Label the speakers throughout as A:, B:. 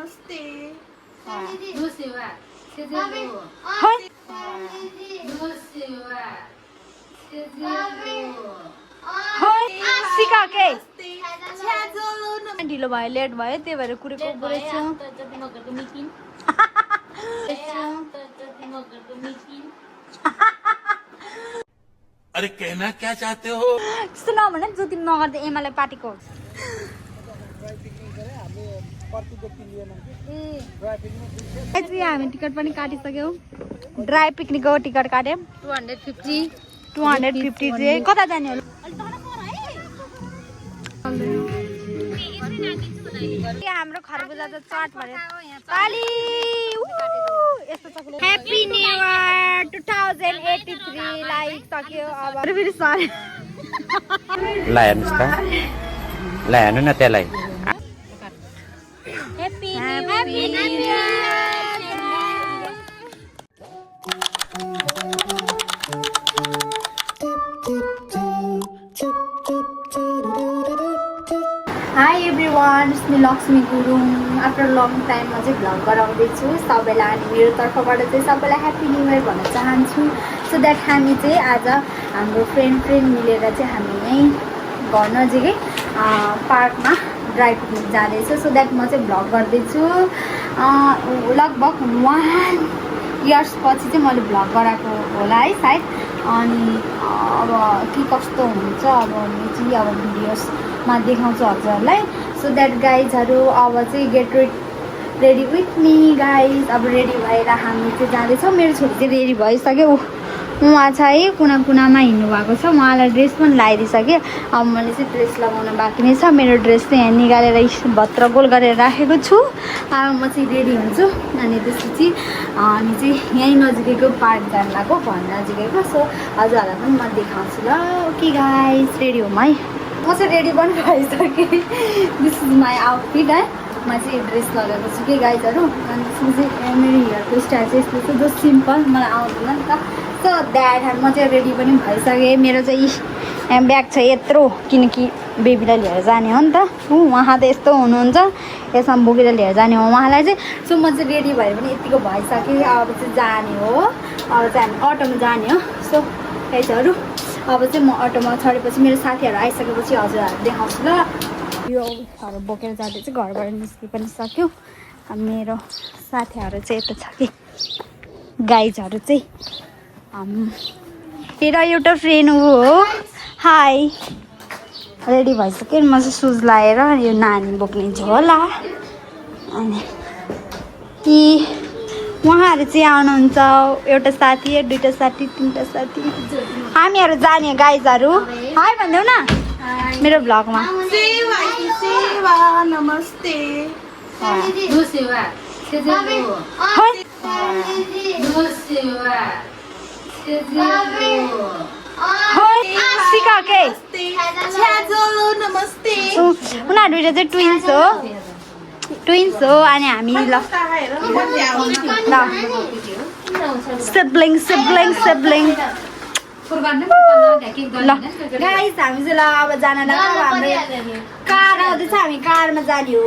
A: नमस्ते
B: सिका के ढिलो भयो लेट भयो त्यही भएर कुरेको बोलेछु
C: अरे कहना क्या चाहते हो
B: त्यस्तो नभन ज्योति नगर्दा एमालाई पार्टीको हामी टिकट पनि काटिसक्यौँ ड्राई पिकनिकको टिकट काट्यौँ 250 चाहिँ कता जाने हो हाम्रो खरबुजा त चाट भयो पाली ह्याप्पी न्यू इयर 2083 लागिसक्यो अब फेरि सरी
D: लाहेर्नुस् त लाहेर्नु न त्यसलाई
B: happy new year high everyone me Lakshmi Gurung after long टाइममा चाहिँ भ्लग गराउँदैछु सबैलाई अनि मेरो तर्फबाट चाहिँ सबैलाई ह्याप्पी न्यू इयर भन्न चाहन्छु सो द्याट हामी चाहिँ आज हाम्रो फ्रेन्ड मिलेर चाहिँ हामी यहीँ घर नजिकै पार्कमा ड्राई पिकनिक जाँदैछु सो द्याट म चाहिँ भ्लग गर्दैछु लगभग 1 इयर्स पछि चाहिँ मैले भ्लग गराएको होला है सायद अनि अब के कस्तो हुन्छ अब चाहिँ अब भिडियोसमा देखाउँछु हजुरहरूलाई सो द्याट गाइजहरू अब चाहिँ get ready with me guys अब रेडी भएर हामी चाहिँ जाँदैछौँ मेरो छोरी चाहिँ रेडी भइसक्यो उहाँ चाहिँ कुना कुनामा हिँड्नु भएको छ उहाँलाई ड्रेस पनि लगाइदिइसकेँ अब मैले चाहिँ ड्रेस लगाउन बाँकी नै छ मेरो ड्रेस चाहिँ यहाँ निकालेर भत्र गोल गरेर राखेको छु अब म चाहिँ रेडी हुन्छु अनि त्यसपछि हामी चाहिँ यहीँ नजिकैको पार्क जानु लाग्यो घर नजिकैको सो हजुरहरूलाई पनि म देखाउँछु ल ओके गाइस रेडी होम है म चाहिँ रेडी पनि भइसकेँ दिस इज माई आउटफिट है म चाहिँ ड्रेस लगाएको छु कि गाइजहरू अनि त्यसपछि मेरो हेयरको स्टाइल चाहिँ यस्तो छ जो सिम्पल मलाई आउँदैन नि त सो द्याट म चाहिँ रेडी पनि भइसकेँ मेरो चाहिँ ब्याग छ यत्रो किनकि बेबीलाई लिएर जाने हो नि त उहाँ त यस्तो हुनुहुन्छ यसमा बोकेर लिएर जाने हो उहाँलाई चाहिँ सो म चाहिँ रेडी भएर पनि यतिको भइसकेँ अब चाहिँ जाने हो अब चाहिँ हामी अटोमा जाने हो सो गाइजहरू अब चाहिँ म अटोमा चढेपछि मेरो साथीहरू आइसकेपछि हजुरहरू देखाउँछु ल योहरू बोकेर जाँदा चाहिँ घरबाट निस्कि पनि सक्यो मेरो साथीहरू चाहिँ यता छ कि गाइजहरू चाहिँ मेरो एउटा फ्रेन्ड हो हाई रेडी भइसक्यो म चाहिँ सुज लगाएर यो नानी बोक्ने झोला अनि कि उहाँहरू चाहिँ आउनुहुन्छ एउटा साथी दुईवटा साथी तिनवटा साथी हामीहरू जाने गाइजहरू हाई भनिदेऊ न मेरो भ्लगमा
A: सेवा नमस्ते
B: सिका के
A: नमस्ते
B: उनीहरू दुइटा चाहिँ ट्विन्स हो अनि हामी ल सिब्लिङ ल गाइस हामी चाहिँ ल अब जान लाग्यो हाम्रो कार आउँदैछ हामी कारमा जाने हो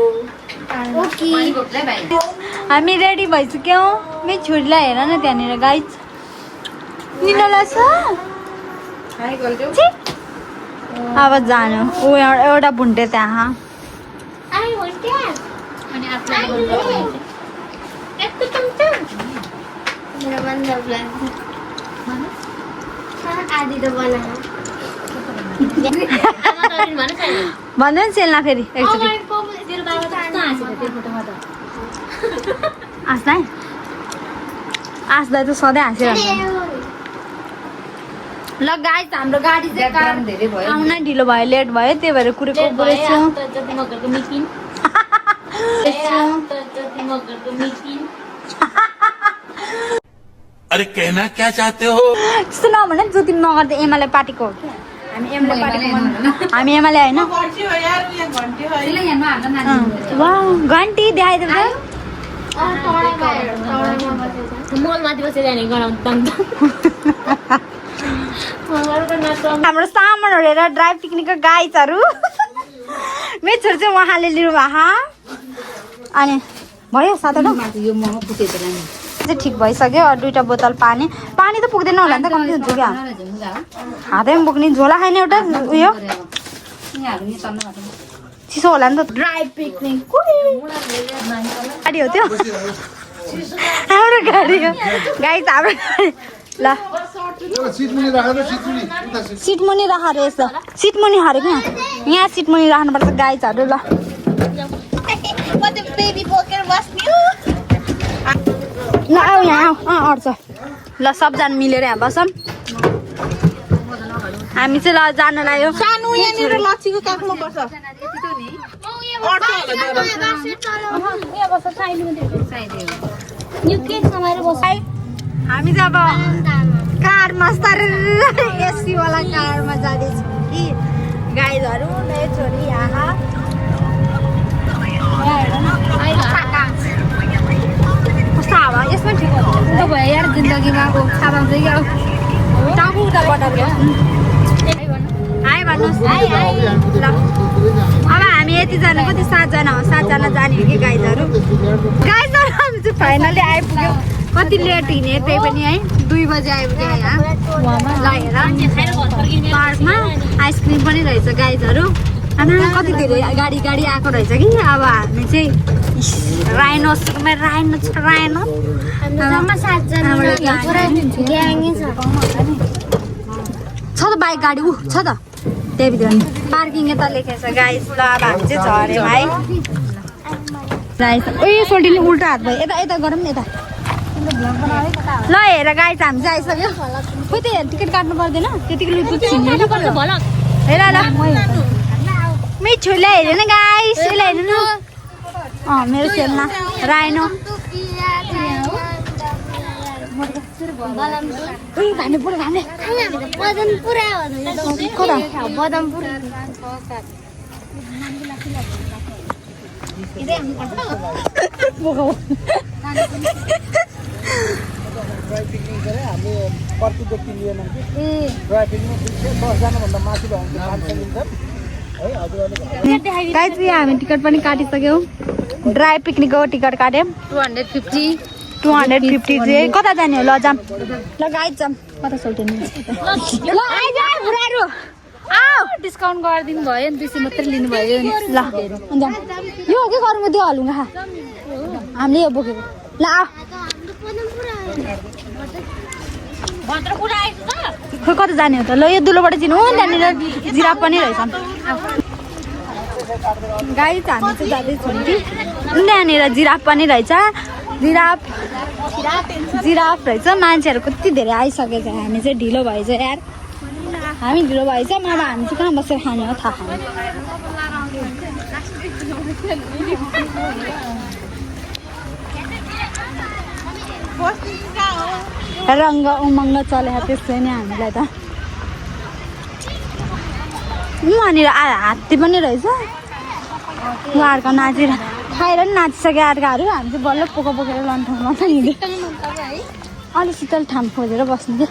B: ओके हामी रेडी भइसक्यौँ मेरो छोरीलाई हेर न त्यहाँनिर गाइस निनोलाई छ अब जानु ऊ एउटा भुन्टे त्यहाँ भन्नु नि सेल्ना फेरि एकचोटि आँस्दा त सधैँ हाँसिरहन्छ ल गाइस हाम्रो गाडी चाहिँ आउन ढिलो भयो लेट भयो त्यही भएर कुरेको बोलेछु
C: अरे कहना क्या चाहते हो
B: त्यस्तो नभन ज्योति नगर्दा एमालाई पार्टीको हो कि हामी एमाले पार्टीको हामी एमाले होइन घन्टी देखाइदिनु हाम्रो सामान हेरेर ड्राइभ पिकनिकको गाइजहरू मेरो छोरी चाहिँ उहाँले लिनु भएको अनि भयो 7
A: यो मोमो फुटेछ नि
B: चाहिँ ठिक भइसक्यो। 2टा बोतल पानी पानी त पुग्दैन होला नि त कम्ती हुन्छ क्या हातैमा बोक्ने झोला खाने एउटा उयो चिसो होला नि त। ड्राई पिकनिक गाडी हो त्यो हाम्रो गाडी हो गाइस हाम्रो गाडी ल सिट मुनि राख रे यस्तो सिट मुनि हारेको यहाँ सिट मुनि राख्नुपर्छ गाइसहरू ल
A: बेबी बोकेर बस्ने
B: ल आऊ यहाँ आऊ अड्छ ल सबजना मिलेर यहाँ बसौँ हामी चाहिँ ल जान लाग्यो
A: सानो यहाँनिर लच्छीको काखमा पर्छ
B: हामी चाहिँ अब कारमा एसी वाला कारमा जाँदैछौँ कि गाइजहरू छोरी यहाँ कस्तो हावा यसमा ठिक हुन्छ भयो यार जिन्दगीमा अब खाना चाहिँ क्या टाउको उताबाट हाई भन्नुहोस् ल अब हामी यतिजना कति 7जना हो 7जना जाने हो कि गाइजहरू हामी चाहिँ फाइनली आइपुग्यो कति लेट हिँडे त्यही पनि है 2 बजे आइपुग्यो यहाँ लगेर पार्कमा आइसक्रिम पनि रहेछ गाइजहरू अनि कति धेरै गाडी आएको रहेछ कि अब हामी चाहिँ राइनो छ त बाइक गाडी छ त त्यही भित्र पार्किङ यता लेखेको छ गाइस ल अब हामी चाहिँ झऱ्यौँ है गाइस उयो सोल्टिनी उल्टा हात भयो यता गरौँ न यता ल हेर गाइस हामी चाहिँ आइसक्यो खोइ त टिकट काट्नु पर्दैन त्यतिकै हेर ल मिठुले हेर्नु न गाइस यसलाई हेर्नु न मेरो सेलमा राइनो हामी टिकट पनि काटिसक्यौँ ड्राई पिकनिकको टिकट काट्यौँ 250 चाहिँ कता जाने हो ल जाम ल गाइस जाम कता सोल्टिनु ल आइज बुढाहरू आऊ डिस्काउन्ट गरिदिनु भयो नि 200 मात्रै लिनुभयो ल जाम यो के गरौँ त्यो हलुङ्गा हामीले यो बोकेको ल आऊ खोइ कता जाने हो त ल यो दुलोबाट चिनु त्यहाँनिर जिराफ पनि रहेछ गाडी चाहिँ हामी चाहिँ जाँदैछौँ कि त्यहाँनिर जिराफ पनि रहेछ जिराफ रहेछ मान्छेहरू कति धेरै आइसकेको छ हामी चाहिँ ढिलो भएछ यार हामी ढिलो भएछ अब हामी चाहिँ कहाँ बसेर खाने हो थाहा छैन रङ्ग उमङ्ग चलेको त्यस्तै नै हामीलाई त वहाँनिर हात्ती पनि रहेछ उहाँहरूको नाचेर खाएर पनि नाचिसक्यो अर्काहरू हामी चाहिँ बल्ल बोकेर लाने ठाउँमा छ नि अलिक शीतल ठाउँ खोजेर बस्नु क्या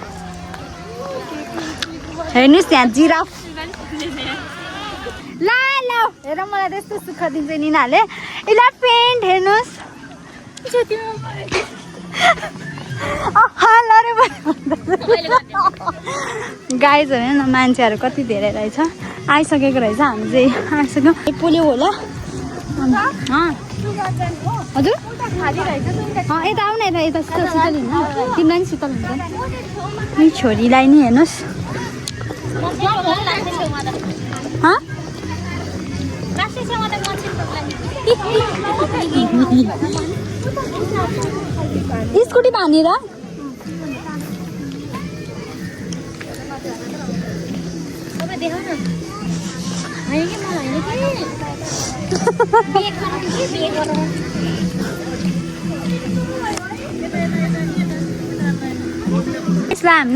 B: हेर्नुहोस् त्यहाँ जिराफ ल हेर मलाई त्यस्तो सुख दिन्छ नि यिनीहरूले इलेफेन्ट हेर्नुहोस् गाइजहरू हेर्नु न मान्छेहरू कति धेरै रहेछ आइसकेको रहेछ हामी चाहिँ आइसक्यौँ पोल्यो होला हजुर यता आऊ न यता शीतल शीतल हुन्छ तिमीलाई नि शीतल हुन्छ नि छोरीलाई नि हेर्नुहोस् स्कुटी भनेर हामी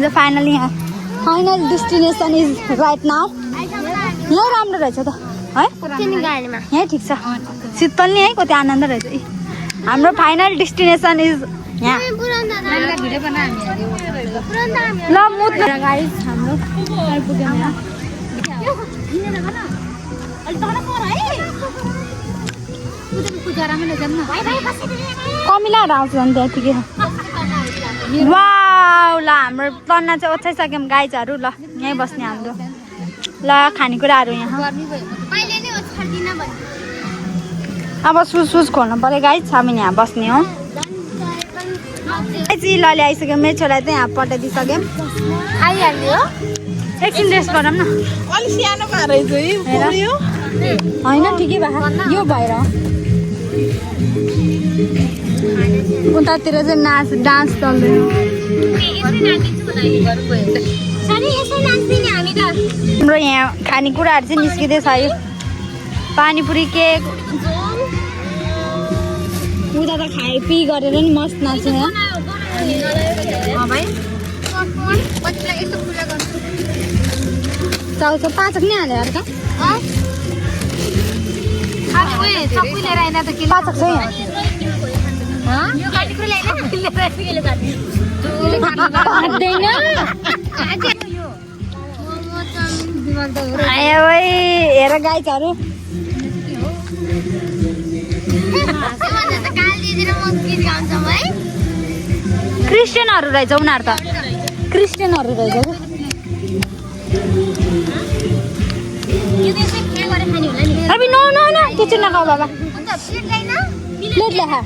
B: चाहिँ final destination is right now यहाँ राम्रो रहेछ त है यहीँ ठिक छ शीतल नि है कति आनन्द रहेछ हाम्रो फाइनल डेस्टिनेसन इज यहाँ ल मुद्दा गाइस हाम्रो आइपुग्यौँ यहाँ कमिलाहरू आउँछ भने त्यतिकै वाउ ल हाम्रो तन्ना चाहिँ ओछ्याइसक्यौँ गाइजहरू ल यहीँ बस्ने हाम्रो ल खानेकुराहरू यहाँ अब सुज खोल्नु पऱ्यो गाइज हामी यहाँ बस्ने हो लले आइसक्यो मेरो छोरालाई चाहिँ यहाँ पठाइदिइसक्यौँ आइहाल्यो एकछिन रेस्ट गरौँ न
A: अलिक सानो भएर
B: होइन ठिकै भयो यो भएर उतातिर चाहिँ नाच डान्स चल्दैन हाम्रो यहाँ खानेकुराहरू चाहिँ निस्किँदैछ यो पानीपुरी केक उता त खाए पी गरेर नि मस्त नाच्छ यहाँ चाउचाउ 5 नै हाल्यो अर्का 5 छ यहाँ हेर गाइजहरू क्रिस्चियनहरू रहेछ उनीहरू त क्रिस्चियनहरू रहेछ अभी नो नो नो त्यो चाहिँ नखाऊ बाबा प्लेट ल्याखा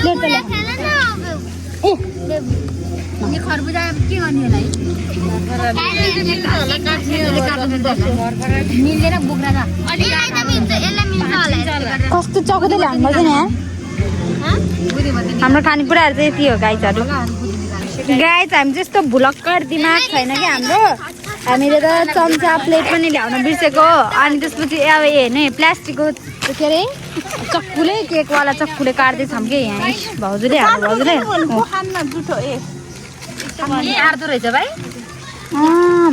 B: प्लेट त ल्या ए खरबुजा के गर्ने होला मिल्दैन बोक्रा त कस्तो चक्दै ल्याउनु पर्छ नि यहाँ हाम्रो खानेकुराहरू चाहिँ यति हो गाइजहरू गाइज हामी जस्तो भुलक्कर दिमाग छैन कि हाम्रो हामीले त चम्चा प्लेट पनि ल्याउन बिर्सेको अनि त्यसपछि अब हेर्ने प्लास्टिकको के अरे चक्कुले केकवाला चक्कुले काट्दैछौँ कि यहाँ भाउजूले हाम्रो भाउजूले आर्दो रहेछ भाइ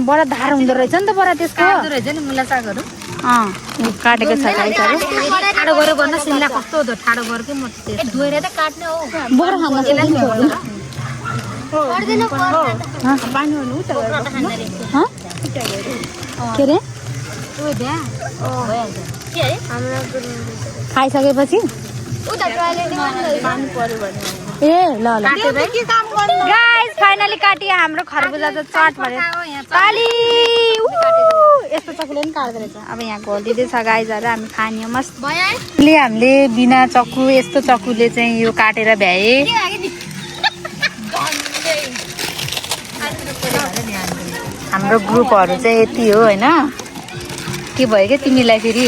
B: बडा धार हुँदो रहेछ नि त बडा त्यसको रहेछ नि मुला सागहरू काटेको छ गाइजहरू ठाडो गरेर गर्न सिमला कस्तो हो ठाडो गरेकै म धोएर त काट्ने हो बोरा खान के अरे खाइसकेपछि ए ल ल गाइस फाइनली काटियो हाम्रो खरबुजा त चट भयो पाली यस्तो चक्कुले पनि काट्दो रहेछ अब यहाँ घोलिदिँदैछ गाइजहरू हामी खाने मस्त हामीले बिना चक्कु यस्तो चक्कुले चाहिँ यो काटेर भ्याए हाम्रो ग्रुपहरू चाहिँ यति हो होइन के भयो क्या तिमीलाई फेरि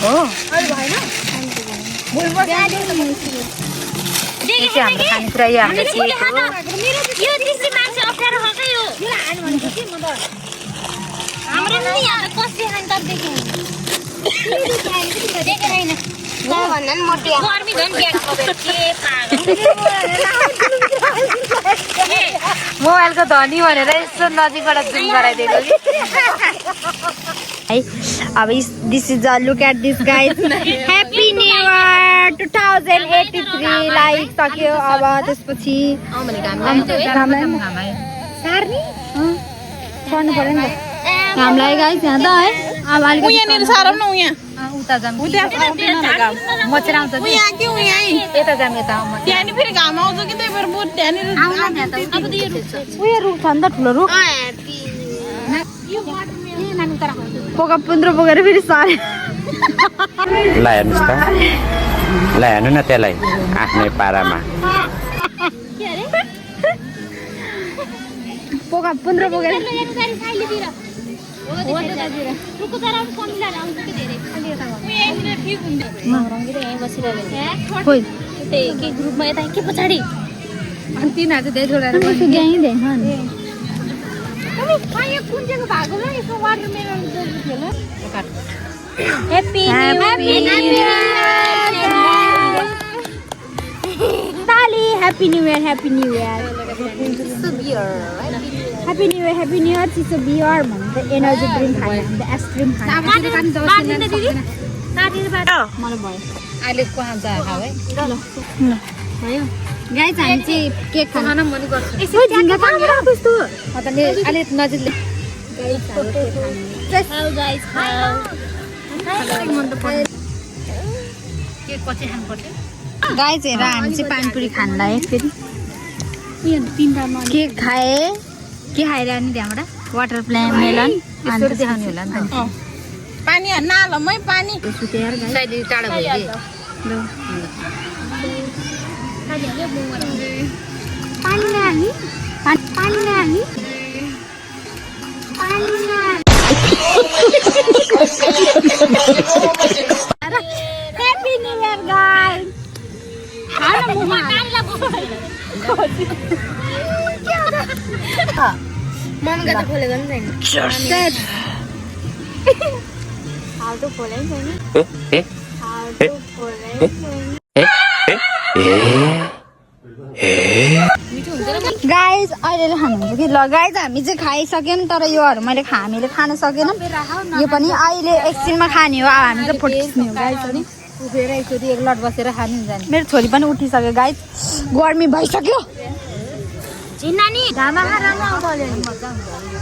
B: हो हाम्रो खानेकुरा यो मोबाइलको धनी भनेर यसो नजिकबाट जुम गराइदिएको है अब this is look at this guys happy new year 2083 like सक्यो अब त्यसपछि गर्नु पर्यो नि त हामीलाई गाइज यहाँ त है अब अलिकति उता जाम म चाहिँ आउँछ यता जाम यता उयो रुख छ नि त ठुलो रुख पोका पुन्द्रो बोकेर फेरि सरे
D: ल हेर्नुहोस् त ल हेर्नु न त्यसलाई आफ्नै पारामा
B: पोका पुन्द्रो बोकेर ग्रुपमा यता के पछाडि अनि तिनीहरू चाहिँ धेरै Happy New Year, Happy New Year. Happy New Year, Happy New Year. चिसो बियर भन्दा एनर्जी ड्रिङ्क खाने अन्त आइसक्रिम खाने मलाई भयो अहिले खान्छ खाऊ है ल भयो गाइस हामी चाहिँ केक खान मन गर्छ यसो झिङ्गा काटेर कस्तो अतले अलि नजिकले गाइस खाऊ गाइस खाऊ मन त गाइस हेर हामी चाहिँ पानीपुरी खान लाग्यो फेरि केक खाए के खाइरहने त्यहाँबाट वाटर प्लान मेलन अनि चाहिँ खाने होला नि त
A: पानी नालमै पानी
B: सुतेर गाइस साइडले टाढा भयो पानी नानी पानी नानी Happy New Year, guys! मम्मीले त खोलेको नि छैन हाल्टो खोले नि छैन हाल्टो खोले गाइस अहिले खानुहुन्छ कि ल गाइस हामी चाहिँ खाइसक्यौँ तर योहरू मैले हामीले खान सकेनौँ यो पनि अहिले एकछिनमा खाने हो अब हामी चाहिँ फोटो खिच्ने हो गाइस अनि उठेर एकचोटि एक लट बसेर खानु हुन्छ मेरो छोरी पनि उठिसक्यो गाइस गर्मी भइसक्यो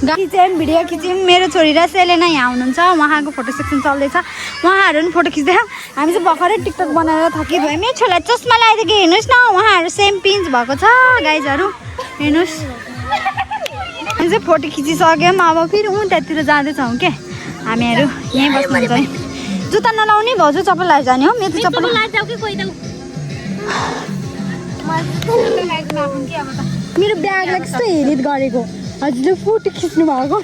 B: किचन भिडियो खिच्यौँ मेरो छोरी र सेलेना यहाँ हुनुहुन्छ उहाँको फोटो सेक्सन चल्दैछ उहाँहरू पनि फोटो खिच्दै हामी चाहिँ भर्खरै टिकटक बनाएर थकित भयो मेरो छोरीलाई चस्मा लगाइदियो कि हेर्नुहोस् न उहाँहरू सेम पिन्च भएको छ गाइजहरू हेर्नुहोस् हामी चाहिँ फोटो खिचिसक्यौँ अब फेरि उतातिर जाँदैछौँ के हामीहरू यहीँ बस्नुहुन्छ है जुत्ता नलाउने भाउजू चप्पल लगाएर जाने हो मेरो चप्पल मेरो ब्यागलाई कस्तो हेरित गरेको हजुरले फोटो खिच्नु भएको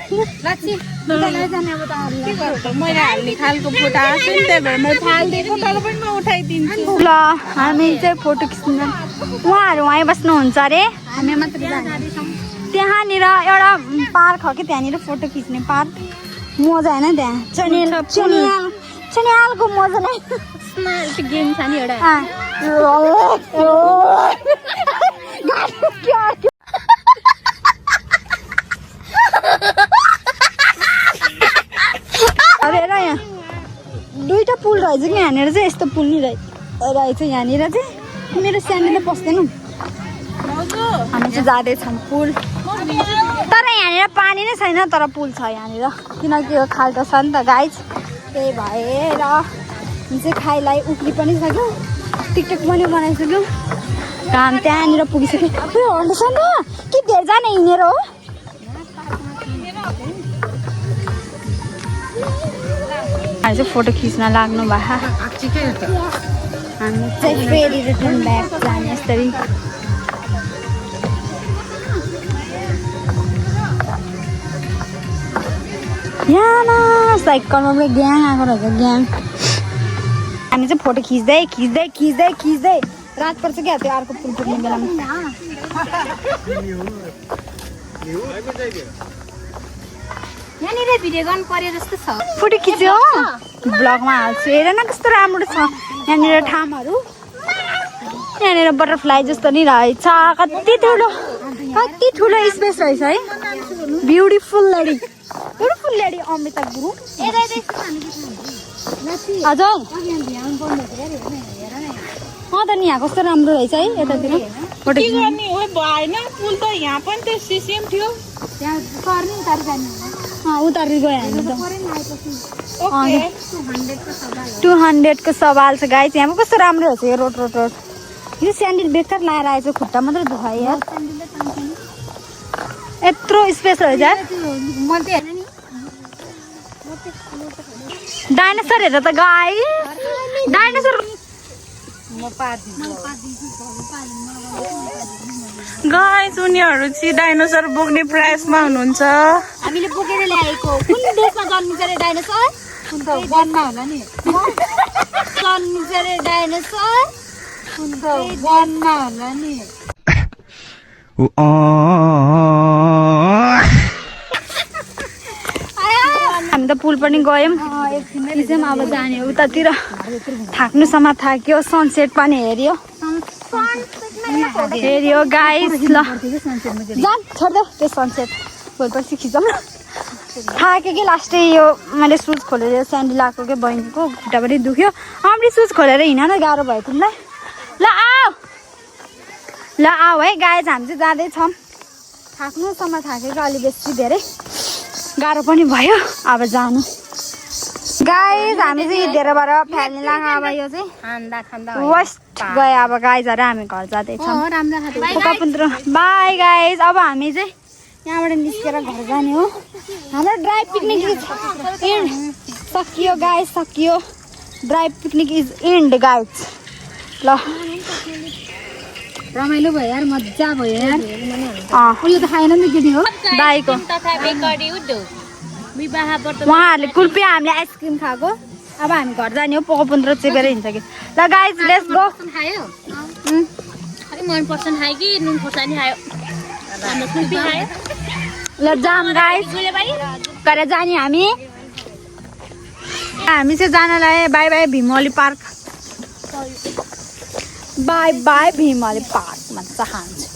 A: मैले हाल्ने खालको फोटो आएको नि त्यही भएर मैले थालिदिएको तर पनि म उठाइदिन्छु
B: ल हामी चाहिँ फोटो खिच्नु उहाँहरू वहीँ बस्नुहुन्छ अरे हामी मात्र त्यहाँनिर एउटा पार्क हो कि त्यहाँनिर फोटो खिच्ने पार्क मजा होइन त्यहाँ चनियालको मजा नै गेम छ नि एउटा अब हेर यहाँ दुईटा पुल रहेछ कि यहाँनिर चाहिँ यस्तो पुल नि रहेछ यहाँनिर चाहिँ मेरो स्यान्डल पस्दैन हामी चाहिँ जाँदैछौँ पुल तर यहाँनिर पानी नै छैन तर पुल छ यहाँनिर किनकि यो खाल्टो छ नि त गाइज त्यही भएर हामी चाहिँ खाइलाई उक्ली पनि सक्यौँ टिकटक पनि बनाइसक्यौँ काम त्यहाँनिर पुगिसक्यो हन्डसँग कि धेरैजना हिँडेर हो हामी चाहिँ फोटो खिच्न लाग्नु भयो हामी चाहिँ फेरि रिटर्न ब्याक जाने यसरी यहाँ साइकलमा पनि ग्याङ आएको रहेछ ग्याङ हामी चाहिँ फोटो खिच्दै खिच्दै खिच्दै खिच्दै रात पर्छ क्या त्यो अर्को पुल पुग्ने बेलामा यहाँनिर भिडियो गर्नु पर्यो जस्तो छ फोटो खिच्यो ब्लगमा हाल्छु हेर न कस्तो राम्रो छ यहाँनिर ठाउँहरू यहाँनिर बटरफ्लाई जस्तो नि रहेछ कति ठुलो स्पेस रहेछ है ब्युटिफुल लेडी अमृता गुरुङ हजुर त नि यहाँ कस्तो राम्रो रहेछ है यतातिर फोटो
A: भएन पुल त यहाँ पनि त्यो सिसिएम थियो
B: उतारि गयो हामी त 200 को सवाल छ गाइस यहाँ कस्तो राम्रो रहेछ यो रोड यो स्यान्डल बेकार लाएर आएछ खुट्टा मात्रै दुखायो यार यत्रो स्पेस रहेछ डाइनोसर हेर त गाइस डाइनोसर
A: गाइस उनीहरू चाहिँ डाइनोसर बोक्ने प्रयासमा हुनुहुन्छ
B: हामीले बोकेर ल्याएको कुन देशमा जन्मिन्छ रे डाइनोसर कुन त वनमा होला नि जन्मिन्छ रे डाइनोसर कुन त वनमा होला नि हामी त पुल पनि गयौँ एकछिन अब जाने उतातिर थाक्नुसम्म थाक्यो सनसेट पनि हेऱ्यो गाइस ल जान छोड्दै त्यो सनसेट भोलिपर्सि खिचौँ थाक्यो कि लास्टै यो मैले सुज खोलेर स्यान्डल लगाएको क्या बहिनीको खुट्टा पनि दुख्यो अमरी सुज खोलेर हिँड्न गाह्रो भयो तिमीलाई ल आऊ है गाइस हामी चाहिँ जाँदैछौँ थाक्नुसम्म थाकेको अलि बेसी धेरै गाह्रो पनि भयो अब जानु गाइस हामी चाहिँ धेरैबाट फ्याल्ने लाग्यो अब यो चाहिँ वेस्ट गयो अब गाइजहरू हामी घर जाँदैछौँ पोखरपुन्द्रो बाई गाइस अब हामी चाहिँ यहाँबाट निस्केर घर जाने हो हाम्रो ड्राई पिकनिक इज एन्ड सकियो गाइस सकियो dry picnic is and guys ल रमाइलो भयो यार मजा भयो यार यो त खाएन नि केटी हो दाइको उहाँहरूले कुल्पी हामीले आइसक्रिम खाएको अब हामी घर जाने हो पोखरपुन्द्रो चेपेर हिँड्छ कि ल गाइस लेट्स गो ल जाम गाइस गरेर जाने हामी चाहिँ जानलाई bye bye Bhimauli park bye bye Bhimauli पार्कमा चाहन्छु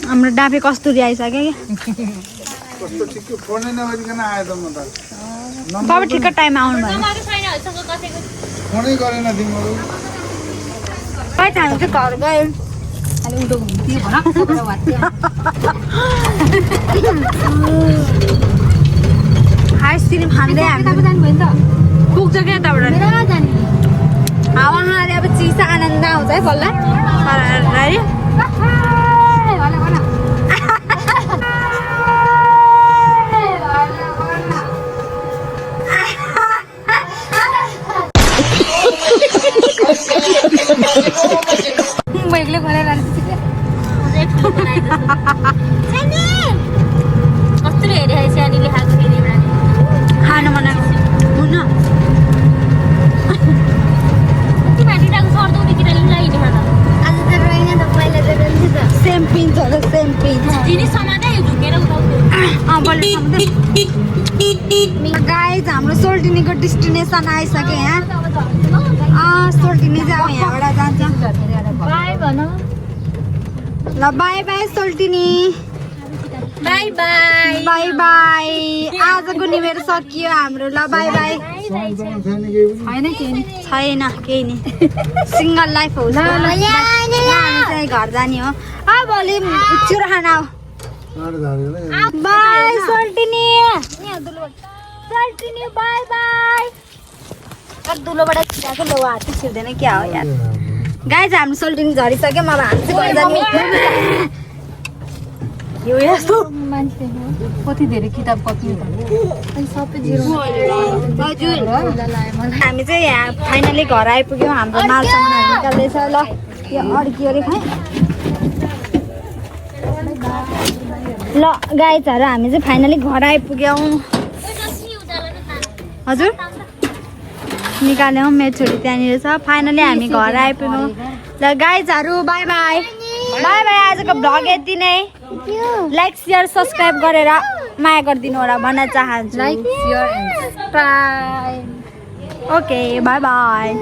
B: हाम्रो डाँफे कस्तुरी आइसक्यो कि तपाईँ ठिक्क टाइममा आउनु भयो खै हामी चाहिँ घर गयो आइसक्रिम खाँदै हामी पुग्छ क्या यताबाट उहाँले अब चिसा आनन्द आउँछ है बल्ल खानु बनाएको हुन्न सेम पिन्च होला सेम पिन्च गाइस हाम्रो सोल्टिनीको डेस्टिनेसन आइसक्यो यहाँ सोल्टिनी चाहिँ अब यहाँबाट जान्छ ल bye bye Soltini bye bye bye bye आजको निमेर सकियो हाम्रो ल बाई बाई छैन केही नि सिङ्गल लाइफ हो चाहिँ घर जाने हो अब भोलि चिरो खाना हो बाई सोल्टिनी सोल्टिनी बाई बाई दुलोबाट छिराएको लो हात छिर्दैन क्या हो यार गाइस हाम्रो सोल्टिनी झरिसक्यो अब हामी चाहिँ घर जाने यो यस्तो मान्छे कति धेरै किताब कति सबै जिरो हजुर हामी चाहिँ यहाँ फाइनली घर आइपुग्यौँ हाम्रो माल सामानहरू निकाल्दैछ ल यो अड्कियो अरे खै ल गाइजहरू हामी चाहिँ फाइनली घर आइपुग्यौँ हजुर निकाल्यौँ मेरो छोरी त्यहाँनिर छ फाइनली हामी घर आइपुग्यौँ ल गाइजहरू बाई बाई बाई बाई आजको भ्लग यति नै लाइक शेयर सब्सक्राइब गरेर माया गरिदिनु होला भन्न चाहन्छु like share and subscribe okay by by